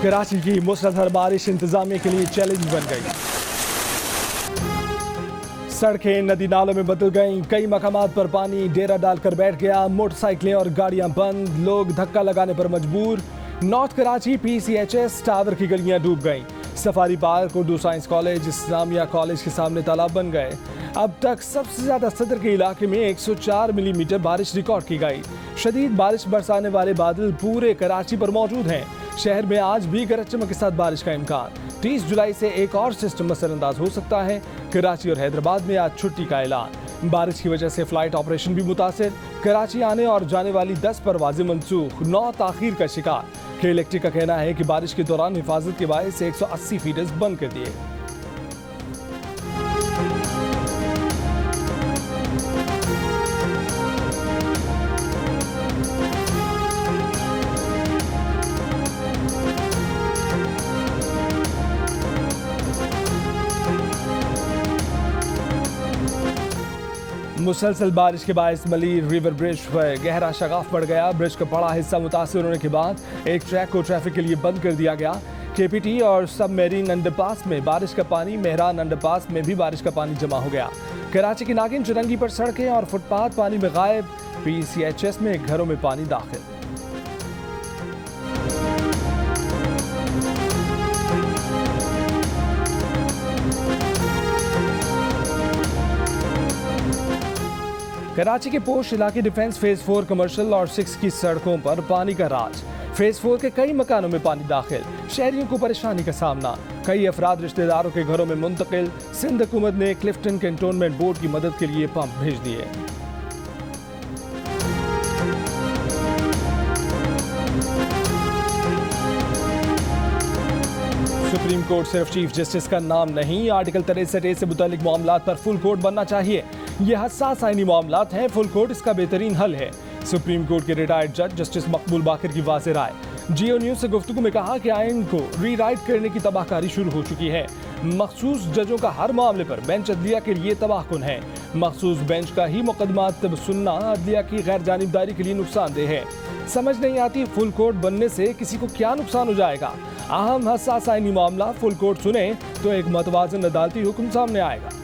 कराची की मूसलाधार बारिश इंतजामिया के लिए चैलेंज बन गई। सड़कें नदी नालों में बदल गईं, कई मकामात पर पानी डेरा डालकर बैठ गया, मोटरसाइकिलें और गाड़ियां बंद, लोग धक्का लगाने पर मजबूर। नॉर्थ कराची PCHS टावर की गलियां डूब गईं, safari park, Urdu science college, Islamia college के सामने तालाब बन गए। अब तक सबसे ज्यादा सदर के इलाके में 104 मिलीमीटर बारिश रिकॉर्ड की गई। शदीद बारिश बरसाने वाले बादल पूरे कराची पर मौजूद हैं। शहर में आज भी गरज चमक के साथ बारिश का इम्कान। 30 जुलाई से एक और सिस्टम असरअंदाज हो सकता है। कराची और हैदराबाद में आज छुट्टी का ऐलान। बारिश की वजह से फ्लाइट ऑपरेशन भी मुतासिर। कराची आने और जाने वाली 10 परवाजें मनसूख, 9 ताखीर का शिकार। के इलेक्ट्रिक का कहना है कि बारिश के दौरान हिफाजत के बायस 180 फीडर्स बंद कर दिए। मुसलसल बारिश के बायस मलीर रिवर ब्रिज पर गहरा शगाफ बढ़ गया। ब्रिज का बड़ा हिस्सा मुतासिर होने के बाद एक ट्रैक को ट्रैफिक के लिए बंद कर दिया गया। KPT और सबमरीन अंडरपास में बारिश का पानी, मेहरान अंडरपास में भी बारिश का पानी जमा हो गया। कराची की नागिन चुरंगी पर सड़कें और फुटपाथ पानी में गायब। PCHS में घरों में पानी दाखिल। कराची के पोश इलाके डिफेंस फेज 4 कमर्शियल और 6 की सड़कों पर पानी का राज। फेज 4 के कई मकानों में पानी दाखिल, शहरियों को परेशानी का सामना। कई अफराद रिश्तेदारों के घरों में मुंतकिल। सिंध हुकूमत ने क्लिफ्टन कैंटोनमेंट बोर्ड की मदद के लिए पंप भेज दिए। सुप्रीम कोर्ट सिर्फ चीफ जस्टिस का नाम नहीं, आर्टिकल 63A से मुतालिक मामलात पर फुल कोर्ट बनना चाहिए। ये हसास आईनी मामलात हैं, फुल कोर्ट इसका बेहतरीन हल है। सुप्रीम कोर्ट के रिटायर्ड जज जस्टिस मकबूल बाकिर की वाज़ेह राय। जियो न्यूज से गुफ्तगू में कहा कि आइन को रीराइट करने की तबाहकारी शुरू हो चुकी है। मखसूस जजों का हर मामले पर बेंच अदलिया के लिए तबाहकुन है। मखसूस बेंच का ही मुकदमात सुनना अदलिया की गैर जानिबदारी के लिए नुकसानदेह है। समझ नहीं आती फुल कोर्ट बनने से किसी को क्या नुकसान हो जाएगा। अहम हसास आईनी मामला फुल कोर्ट सुने तो एक मतवाजन अदालती हुक्म सामने आएगा।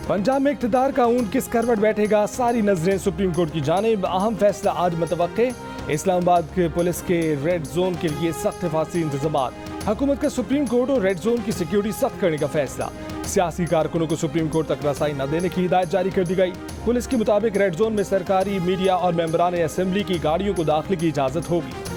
पंजाब में इक़्तिदार का ऊंट किस करवट बैठेगा, सारी नजरें सुप्रीम कोर्ट की जानिब। अहम फैसला आज मुतवक्के। इस्लामाबाद के पुलिस के रेड जोन के लिए सख्त हिफाजती इंतजामात। हुकूमत का सुप्रीम कोर्ट और रेड जोन की सिक्योरिटी सख्त करने का फैसला। सियासी कारकुनों को सुप्रीम कोर्ट तक रसाई न देने की हिदायत जारी कर दी गई। पुलिस के मुताबिक रेड जोन में सरकारी, मीडिया और मेंबरान असेंबली की गाड़ियों को दाखिले की इजाजत होगी।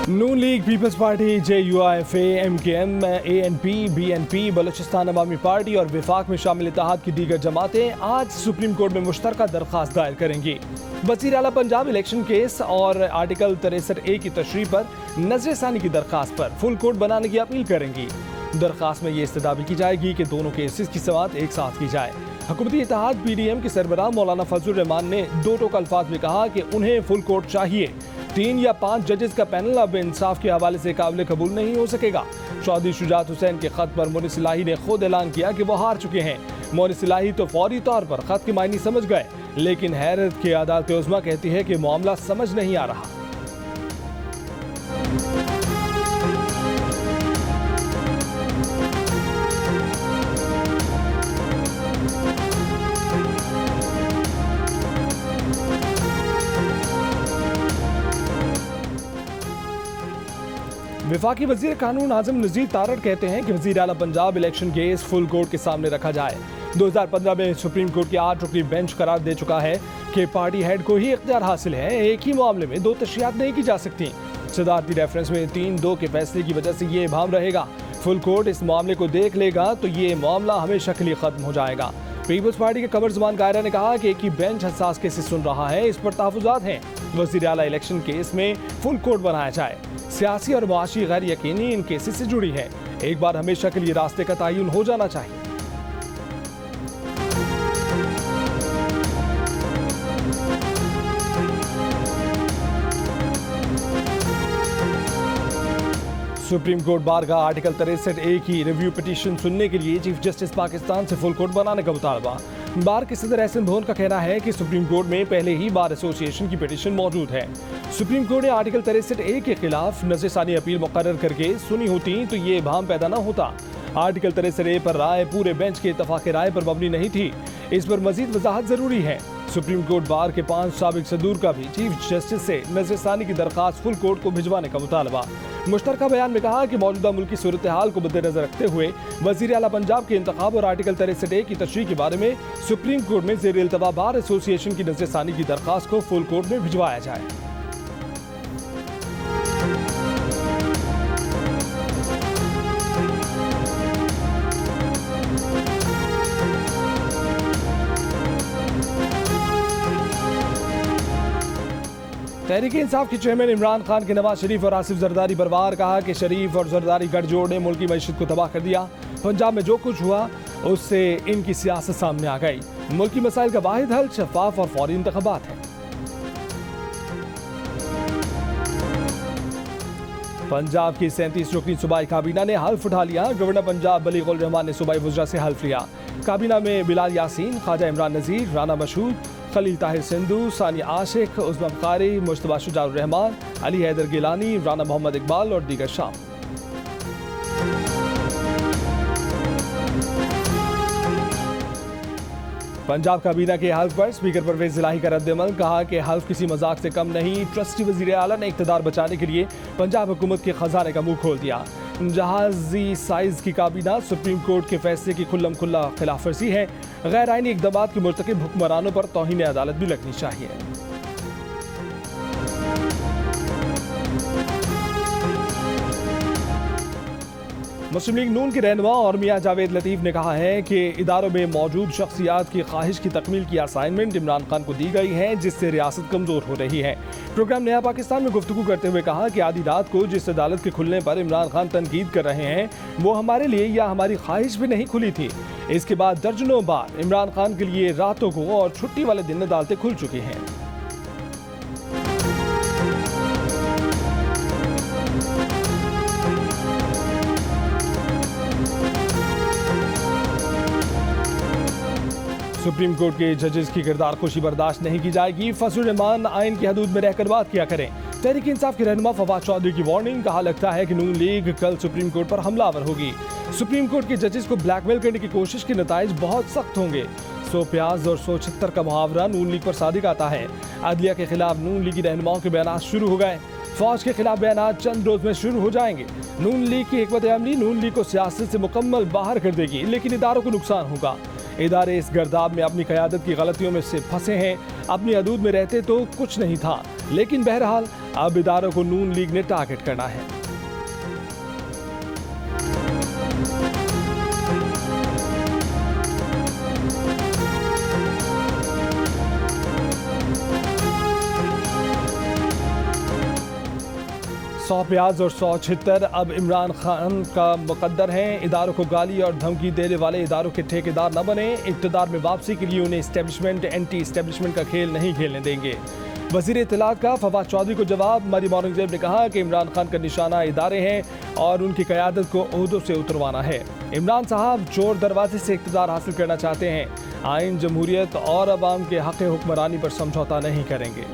Noon League, Peoples Party, JUIFA, MKM, ANP, BNP, Balochistan Awami Party और विफाक में शामिल इत्तेहाद की दीगर जमातें आज सुप्रीम कोर्ट में मुश्तरका दरख्वास्त दायर करेंगी। वज़ीर आला पंजाब इलेक्शन केस और आर्टिकल 63A की तशरीह पर नजरसानी की दरख्वास्त पर फुल कोर्ट बनाने की अपील करेंगी। दरख्वास्त में ये इस्तदाबी की जाएगी कि दोनों केसेस की समाअत एक साथ की जाए। हुकूमती इत्तेहाद PDM के सरबराह मौलाना फजलुर रहमान ने दो टोक अल्फाज में कहा कि उन्हें फुल कोर्ट चाहिए। 3 या 5 जजेस का पैनल अब इंसाफ के हवाले से काबिल कबूल नहीं हो सकेगा। चौधरी शुजात हुसैन के खत पर मोनिस इलाही ने खुद ऐलान किया कि वो हार चुके हैं। मोनिस इलाही तो फौरी तौर पर खत के मायने समझ गए, लेकिन हैरत की अदालत उज़्मा कहती है कि मामला समझ नहीं आ रहा। विफाकी वजीर कानून आजम नजीर तारड़ कहते हैं कि वजीर आला Punjab election case full court के सामने रखा जाए। 2015 में सुप्रीम कोर्ट की 8 रुकनी बेंच करार दे चुका है कि पार्टी हेड को ही इख्तियार हासिल है, एक ही मामले में 2 तशरीहात नहीं की जा सकती। सदारती रेफरेंस में 3-2 के फैसले की वजह से ये इबाम रहेगा। फुल कोर्ट इस मामले को देख लेगा तो ये मामला हमेशा के लिए खत्म हो जाएगा। पीपल्स पार्टी के कमर जुबान कायरा ने कहा कि एक ही बेंच हसास केसेस सुन रहा है, इस पर तहफुजात हैं। वज़ीर आला इलेक्शन केस में फुल कोर्ट बनाया जाए। सियासी और मुआशी गैर यकीनी इन केसेस से जुड़ी है। एक बार हमेशा के लिए रास्ते का तयन हो जाना चाहिए। सुप्रीम कोर्ट बार का आर्टिकल 63A की रिव्यू पिटीशन सुनने के लिए चीफ जस्टिस पाकिस्तान से फुल कोर्ट बनाने का मुतालबा। बार के सदर एहसन भोन का कहना है कि सुप्रीम कोर्ट में पहले ही बार एसोसिएशन की पिटीशन मौजूद है। सुप्रीम कोर्ट ने आर्टिकल 63A के खिलाफ नज़रसानी अपील मुकर्रर करके सुनी होती तो ये भाम पैदा न होता। आर्टिकल 63A पर राय पूरे बेंच के इत्तफाक़ राय पर मबनी नहीं थी। इस पर मजीद वजाहत जरूरी है। सुप्रीम कोर्ट बार के 5 साबिक सदूर का भी चीफ जस्टिस से नज़रसानी की दरखास्त फुल कोर्ट को भिजवाने का मुतालबा। मुश्तरका बयान में कहा कि मौजूदा मुल्की सूरत हाल को मद्देनजर रखते हुए वज़ीर आला पंजाब के इंतखाब और आर्टिकल 63A की तशरीह के बारे में सुप्रीम कोर्ट में ज़ेर इल्तवा बार एसोसिएशन की नज़रसानी की दरखास्त को फुल कोर्ट में भिजवाया जाए। तहरीक-ए-इंसाफ के चेयरमैन इमरान खान के नवाज शरीफ और आसिफ जरदारी बरवार कहा कि शरीफ और जरदारी गठजोड़ ने मुल्की मईशत को तबाह कर दिया। पंजाब में जो कुछ हुआ उससे इनकी सियासत सामने आ गई। मुल्की मसाइल का वाहिद हल शफाफ और फौरी इंतखाबात है। पंजाब की 37 रुकनी सूबाई काबीना ने हल्फ उठा लिया। गवर्नर पंजाब बलीग उल रहमान ने सूबाई वज़रा से हल्फ लिया। काबीना में बिलाल यासीन, ख्वाजा इमरान नज़ीर, राना मशहूद, खलील ताहिर सिंधु, सानी आशिक, उस्मान कारी, मुश्तबा शुजाउर रहमान, अली हैदर गिलानी, राना मोहम्मद इकबाल और दीगर शामिल। पंजाब काबीना के हल्फ पर स्पीकर परवेज इलाही का रद्द-ए-अमल। कहा कि हल्फ किसी मजाक से कम नहीं। ट्रस्टी वज़ीर आला ने इक़्तिदार बचाने के लिए पंजाब हुकूमत के खजाने का मुंह खोल दिया। जहाजी साइज की काबीना सुप्रीम कोर्ट के फैसले की खुल्लम खुल्ला खिलाफ वर्जी है। गैर आइनी इक़दामात के मुर्तकिब हुक्मरानों पर तौहीन अदालत भी लगनी चाहिए। मुस्लिम लीग नून के रहनुमा और मियां जावेद लतीफ़ ने कहा है कि इदारों में मौजूद शख्सियात की ख्वाहिश की तकमील की असाइनमेंट इमरान खान को दी गई है, जिससे रियासत कमज़ोर हो रही है। प्रोग्राम नया पाकिस्तान में गुफ्तगू करते हुए कहा कि आधी रात को जिस अदालत के खुलने पर इमरान खान तनकीद कर रहे हैं वो हमारे लिए या हमारी ख्वाहिश भी नहीं खुली थी। इसके बाद दर्जनों बार इमरान खान के लिए रातों को और छुट्टी वाले दिन अदालतें खुल चुकी हैं। सुप्रीम कोर्ट के जजेस की किरदार खुशी बर्दाश्त नहीं की जाएगी। फजलुर रहमान आइन की हदूद में रहकर बात किया करें। तहरीक इंसाफ के रहनुमा फवाद चौधरी की वार्निंग। कहा लगता है कि नून लीग कल सुप्रीम कोर्ट पर हमलावर होगी। सुप्रीम कोर्ट के जजेस को ब्लैकमेल करने की कोशिश के नताइज बहुत सख्त होंगे। 100 प्याज और 176 का मुहावरा नून लीग पर सादिक आता है। अदलिया के खिलाफ नून लीगी रहनुमाओं के बयान शुरू हो गए। फौज के खिलाफ बयान चंद रोज में शुरू हो जाएंगे। नून लीग की हिकमत अमली नून लीग को सियासत से मुकम्मल बाहर कर देगी, लेकिन इदारों को नुकसान होगा। इदारे इस गर्दाब में अपनी क़यादत की गलतियों में से फंसे हैं। अपनी हदूद में रहते तो कुछ नहीं था, लेकिन बहरहाल अब इदारों को नून लीग ने टारगेट करना है। सौ प्याज और 176 अब इमरान खान का मुकद्दर है। इदारों को गाली और धमकी देने वाले इदारों के ठेकेदार न बने। इक़्तिदार में वापसी के लिए उन्हें इस्टेब्लिशमेंट एंटी इस्टेब्लिशमेंट का खेल नहीं खेलने देंगे। वज़ीर इत्तलात का फवाद चौधरी को जवाब। मरियम औरंगज़ेब ने कहा कि इमरान खान का निशाना इदारे हैं और उनकी क़यादत को ओहदों से उतरवाना है। इमरान साहब चोर दरवाजे से इक़्तिदार हासिल करना चाहते हैं। आइन, जमहूरियत और अवाम के हक़ हुक्मरानी पर समझौता नहीं करेंगे।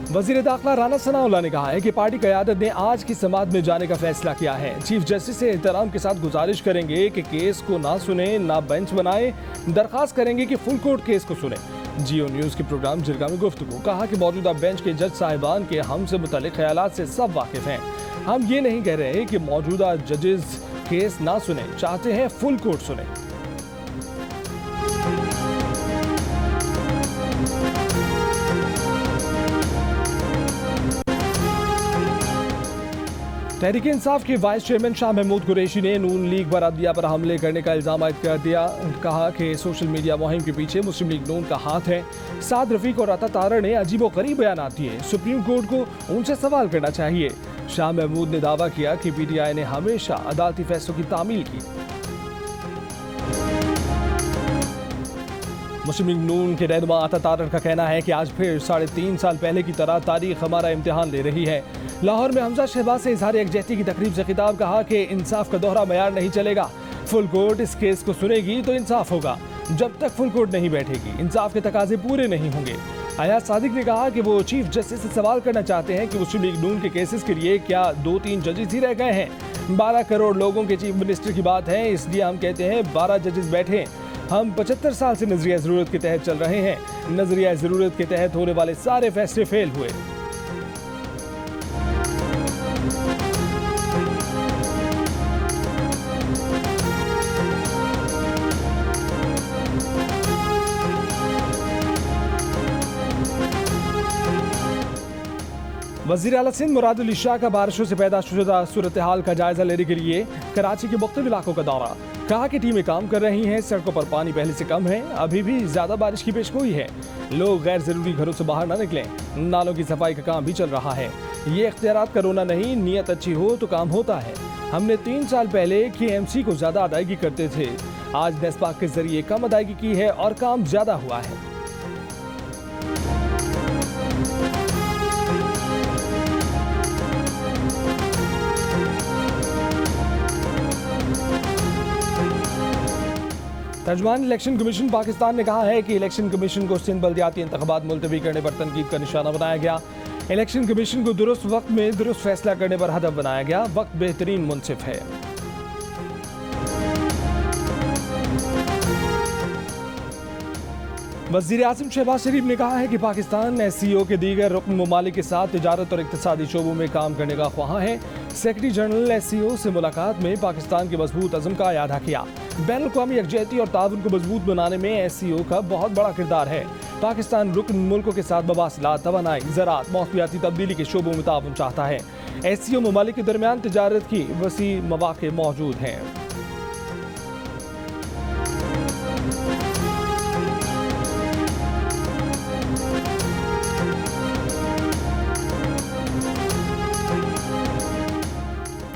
वज़ीर दाखिला राना सनाउल्लाह ने कहा है कि पार्टी क़यादत ने आज की समाअत में जाने का फैसला किया है। चीफ जस्टिस से एहतराम के साथ गुजारिश करेंगे कि केस को ना सुने, ना बेंच बनाए। दरख्वास्त करेंगे कि फुल कोर्ट केस को सुने। जियो न्यूज़ के प्रोग्राम जिरगा में गुफ्तगू। कहा कि मौजूदा बेंच के जज साहिबान के हमसे मुतल्लिक़ ख्यालात से सब वाकिफ़ हैं। हम ये नहीं कह रहे कि मौजूदा जजेस केस ना सुने, चाहते हैं फुल कोर्ट सुने। तहरीक इंसाफ के वाइस चेयरमैन शाह महमूद कुरैशी ने नून लीग पर अदलिया पर हमले करने का इल्ज़ाम आयद कर दिया। कहा कि सोशल मीडिया मुहिम के पीछे मुस्लिम लीग नून का हाथ है। साद रफीक और अता तारा ने अजीबोगरीब बयान दिए। सुप्रीम कोर्ट को उनसे सवाल करना चाहिए। शाह महमूद ने दावा किया कि PTI ने हमेशा अदालती फैसलों की तामील की। मुस्लिम लीग नून के रहनुमा आता तारड़ का कहना है कि आज फिर 3.5 साल पहले की तरह तारीख हमारा इम्तिहान ले रही है। लाहौर में हमजा शहबाज से इजहार यकजहती की तकरीब से खिताब, कहा कि इंसाफ का दोहरा मयार नहीं चलेगा। फुल कोर्ट इस केस को सुनेगी तो इंसाफ होगा, जब तक फुल कोर्ट नहीं बैठेगी इंसाफ के तकाजे पूरे नहीं होंगे। अयाज सादिक ने कहा कि वो चीफ जस्टिस से सवाल करना चाहते हैं कि मुस्लिम लीग नून के केसेस के लिए क्या 2-3 जजेस ही रह गए हैं। 12 करोड़ लोगों के चीफ मिनिस्टर की बात है, इसलिए हम कहते हैं 12 जजेस बैठे। हम 75 साल से नजरिया ज़रूरत के तहत चल रहे हैं। नजरिया ज़रूरत के तहत होने वाले सारे फैसले फेल हुए। वज़ीर आला सिंध मुराद अली शाह का बारिशों से पैदा शुदा सूरत हाल का जायजा लेने के लिए कराची के मुख्तलिफ इलाकों का दौरा, कहा कि टीमें काम कर रही हैं। सड़कों पर पानी पहले से कम है, अभी भी ज्यादा बारिश की पेशगोई है। लोग गैर जरूरी घरों से बाहर न निकलें। नालों की सफाई का काम भी चल रहा है। ये इख्तियारात करोना नहीं, नियत अच्छी हो तो काम होता है। हमने 3 साल पहले KMC को ज्यादा अदायगी करते थे, आज नेस्पाक के जरिए कम अदायगी की है और काम ज्यादा हुआ है। तर्जुमान इलेक्शन कमीशन पाकिस्तान ने कहा है कि इलेक्शन कमीशन को सिंध बल्दियाती इंतखाबात मुलतवी करने पर तनकीद का निशाना बनाया गया। इलेक्शन कमीशन को दुरुस्त वक्त में दुरुस्त फैसला करने पर हदफ बनाया गया। वक्त बेहतरीन मुनसिफ है। वज़ीर आज़म शहबाज शरीफ ने कहा है कि पाकिस्तान SCO के दीगर रुकन ममालिक के साथ तिजारत और इक्तिसादी शोबों में काम करने का ख्वाह है। सेक्रेटरी जनरल SCO से मुलाकात में पाकिस्तान के मजबूत अज़म का अयादा किया। बैनुल-अक़वामी यकजहती और ताउन को मजबूत बनाने में SCO का बहुत बड़ा किरदार है। पाकिस्तान रुकन मुल्कों के साथ मवासिलात, तवानाई, ज़राअत, मौसमियाती तब्दीली के शोबों में ताउन चाहता है। SCO ममालिक के दरमियान तिजारत की वसी मौक़े मौजूद हैं।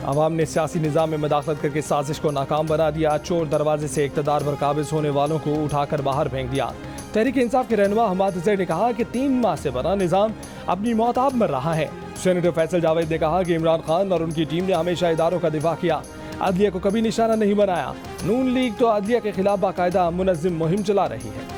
अवाम ने सियासी निज़ाम में मदाखलत करके साजिश को नाकाम बना दिया। चोर दरवाजे से इक़्तिदार पर काबिज होने वालों को उठाकर बाहर फेंक दिया। तहरीक इंसाफ के रहनुमा हमाद अज़हर ने कहा कि 3 माह से बना निज़ाम अपनी मौताब मर रहा है। सेनेटर फैसल जावेद ने कहा कि इमरान खान और उनकी टीम ने हमेशा इदारों का दिफा किया, अदलिया को कभी निशाना नहीं बनाया। नून लीग तो अदलिया के खिलाफ बाकायदा मुनज़्ज़म मुहिम चला रही है।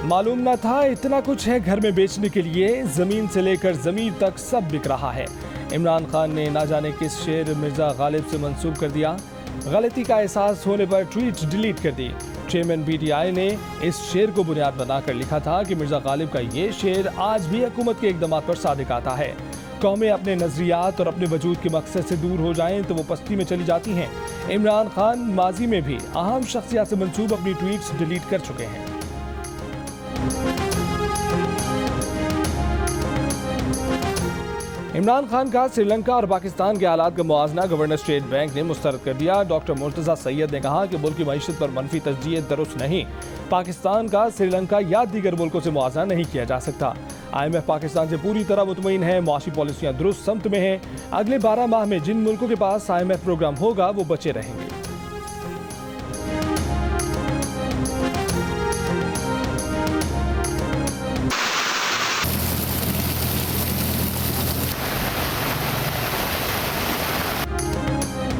मालूम न था इतना कुछ है घर में बेचने के लिए, जमीन से लेकर जमीन तक सब बिक रहा है। इमरान खान ने ना जाने किस शेर मिर्जा गालिब से मंसूब कर दिया। गलती का एहसास होने पर ट्वीट डिलीट कर दी। चेयरमैन PTI ने इस शेर को बुनियाद बनाकर लिखा था कि मिर्जा गालिब का ये शेर आज भी हुकूमत के इक़दामात पर सादिक आता है। कौमें अपने नजरियात और अपने वजूद के मकसद से दूर हो जाएं तो वो पस्ती में चली जाती हैं। इमरान खान माजी में भी अहम शख्सियत से मंसूब अपनी ट्वीट्स डिलीट कर चुके हैं। इमरान खान का श्रीलंका और पाकिस्तान के हालात का मुआवजा गवर्नर स्टेट बैंक ने मुस्तरद कर दिया। डॉक्टर मुर्तज़ा सैयद ने कहा कि मुल्क की मईशत पर मनफी तजज़िये दुरुस्त नहीं। पाकिस्तान का श्रीलंका या दीगर मुल्कों से मुआवजा नहीं किया जा सकता। IMF पाकिस्तान से पूरी तरह मुतमईन है, मुआशी पॉलिसियाँ दुरुस्त समत में हैं। अगले 12 माह में जिन मुल्कों के पास IMF प्रोग्राम होगा वो बचे रहेंगे।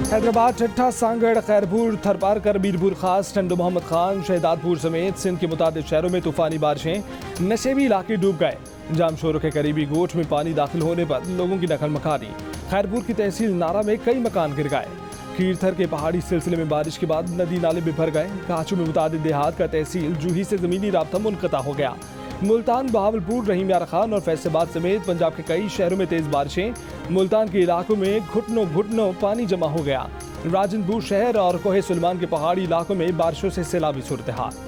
हैदराबाद, ठट्ठा, सांगड़, खैरपुर, थरपारकर, मीरपुर खास, टंडो मोहम्मद खान, शहदादपुर समेत सिंध के मुताबिक शहरों में तूफानी बारिशें, नशेबी इलाके डूब गए। जामशोरों के करीबी गोठ में पानी दाखिल होने पर लोगों की नकल मकानी। खैरपुर की तहसील नारा में कई मकान गिर गए। कीरथर के पहाड़ी सिलसिले में बारिश के बाद नदी नाले में भर गए। काचू में मुताबिक देहात का तहसील जूही से ज़मीनी राब्ता मुनक़ता हो गया। मुल्तान, बहावलपुर, रहीम यार खान और फैसलाबाद समेत पंजाब के कई शहरों में तेज बारिशें। मुल्तान के इलाकों में घुटनों घुटनों पानी जमा हो गया। राजनपुर शहर और कोहे सुलेमान के पहाड़ी इलाकों में बारिशों से सैलाबी सूरत हाल।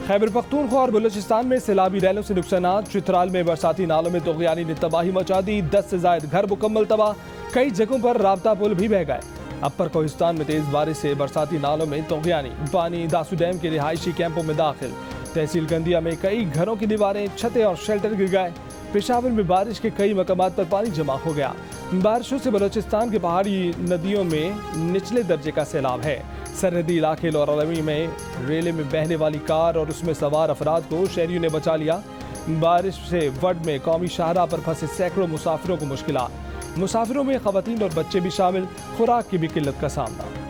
खैबर पख्तूनख्वा और बलूचिस्तान में सैलाबी रैलों से नुकसानात। चित्राल में बरसाती नालों में तोग़यानी ने तबाही मचा दी। 10 से ज़ायद घर मुकम्मल तबाह। कई जगहों पर राब्ता पुल भी बह गए। अपर कोहिस्तान में तेज बारिश से बरसाती नालों में तोगयानी, पानी दासू डैम के रिहायशी कैंपों में दाखिल। तहसील गंदिया में कई घरों की दीवारें, छतें और शेल्टर गिर गए। पेशावर में बारिश के कई मकामात पर पानी जमा हो गया। बारिशों से बलोचिस्तान के पहाड़ी नदियों में निचले दर्जे का सैलाब है। सरहदी इलाके लौरालमी में रेले में बहने वाली कार और उसमें सवार अफराद को शहरियों ने बचा लिया। बारिश से वड में कौमी शाहराह पर फंसे सैकड़ों मुसाफिरों को मुश्किलात। मुसाफिरों में खवातीन और बच्चे भी शामिल। खुराक की भी किल्लत का सामना।